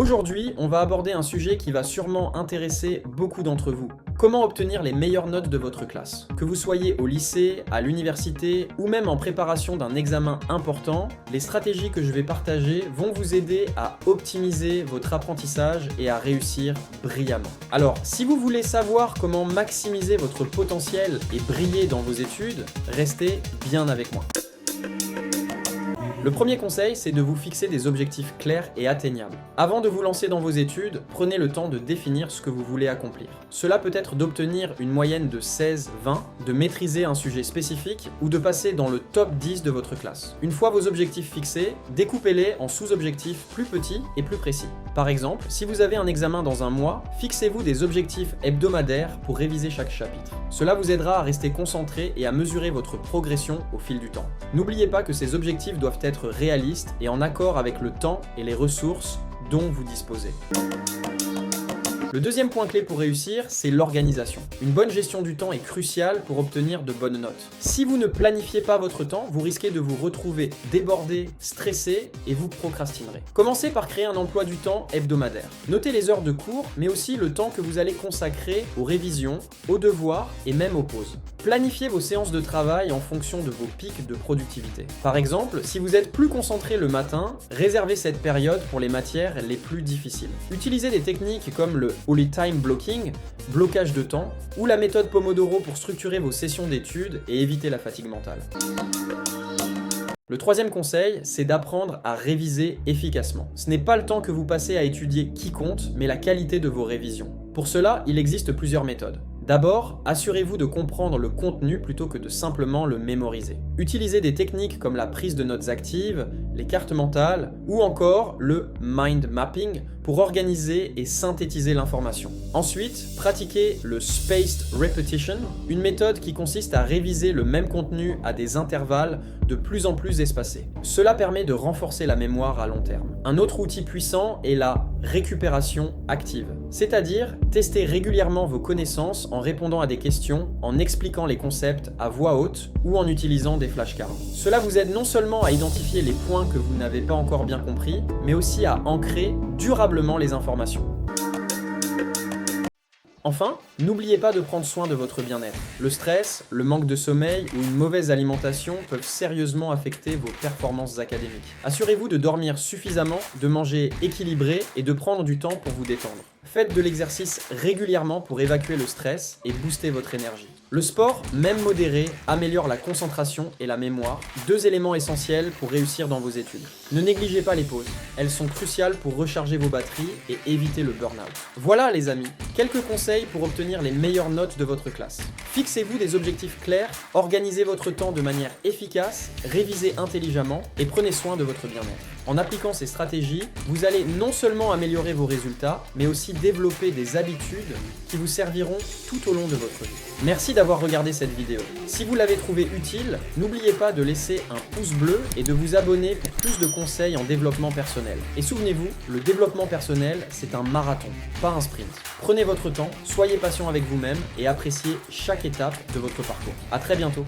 Aujourd'hui, on va aborder un sujet qui va sûrement intéresser beaucoup d'entre vous. Comment obtenir les meilleures notes de votre classe? Que vous soyez au lycée, à l'université ou même en préparation d'un examen important, les stratégies que je vais partager vont vous aider à optimiser votre apprentissage et à réussir brillamment. Alors, si vous voulez savoir comment maximiser votre potentiel et briller dans vos études, restez bien avec moi. Le premier conseil, c'est de vous fixer des objectifs clairs et atteignables. Avant de vous lancer dans vos études, prenez le temps de définir ce que vous voulez accomplir. Cela peut être d'obtenir une moyenne de 16-20, de maîtriser un sujet spécifique ou de passer dans le top 10 de votre classe. Une fois vos objectifs fixés, découpez-les en sous-objectifs plus petits et plus précis. Par exemple, si vous avez un examen dans un mois, fixez-vous des objectifs hebdomadaires pour réviser chaque chapitre. Cela vous aidera à rester concentré et à mesurer votre progression au fil du temps. N'oubliez pas que ces objectifs doivent être réalistes et en accord avec le temps et les ressources dont vous disposez. Le deuxième point clé pour réussir, c'est l'organisation. Une bonne gestion du temps est cruciale pour obtenir de bonnes notes. Si vous ne planifiez pas votre temps, vous risquez de vous retrouver débordé, stressé et vous procrastinerez. Commencez par créer un emploi du temps hebdomadaire. Notez les heures de cours, mais aussi le temps que vous allez consacrer aux révisions, aux devoirs et même aux pauses. Planifiez vos séances de travail en fonction de vos pics de productivité. Par exemple, si vous êtes plus concentré le matin, réservez cette période pour les matières les plus difficiles. Utilisez des techniques comme le Holy Time Blocking, blocage de temps, ou la méthode Pomodoro pour structurer vos sessions d'études et éviter la fatigue mentale. Le troisième conseil, c'est d'apprendre à réviser efficacement. Ce n'est pas le temps que vous passez à étudier qui compte, mais la qualité de vos révisions. Pour cela, il existe plusieurs méthodes. D'abord, assurez-vous de comprendre le contenu plutôt que de simplement le mémoriser. Utilisez des techniques comme la prise de notes actives, les cartes mentales ou encore le mind mapping pour organiser et synthétiser l'information. Ensuite, pratiquez le spaced repetition, une méthode qui consiste à réviser le même contenu à des intervalles de plus en plus espacés. Cela permet de renforcer la mémoire à long terme. Un autre outil puissant est la récupération active, c'est-à-dire tester régulièrement vos connaissances en répondant à des questions, en expliquant les concepts à voix haute ou en utilisant des flashcards. Cela vous aide non seulement à identifier les points que vous n'avez pas encore bien compris, mais aussi à ancrer durablement les informations. Enfin, n'oubliez pas de prendre soin de votre bien-être. Le stress, le manque de sommeil ou une mauvaise alimentation peuvent sérieusement affecter vos performances académiques. Assurez-vous de dormir suffisamment, de manger équilibré et de prendre du temps pour vous détendre. Faites de l'exercice régulièrement pour évacuer le stress et booster votre énergie. Le sport, même modéré, améliore la concentration et la mémoire, deux éléments essentiels pour réussir dans vos études. Ne négligez pas les pauses, elles sont cruciales pour recharger vos batteries et éviter le burn-out. Voilà les amis, quelques conseils pour obtenir les meilleures notes de votre classe. Fixez-vous des objectifs clairs, organisez votre temps de manière efficace, révisez intelligemment et prenez soin de votre bien-être. En appliquant ces stratégies, vous allez non seulement améliorer vos résultats, mais aussi développer des habitudes qui vous serviront tout au long de votre vie. Merci d'avoir regardé cette vidéo. Si vous l'avez trouvée utile, n'oubliez pas de laisser un pouce bleu et de vous abonner pour plus de conseils en développement personnel. Et souvenez-vous, le développement personnel, c'est un marathon, pas un sprint. Prenez votre temps, soyez patient avec vous-même et appréciez chaque étape de votre parcours. À très bientôt.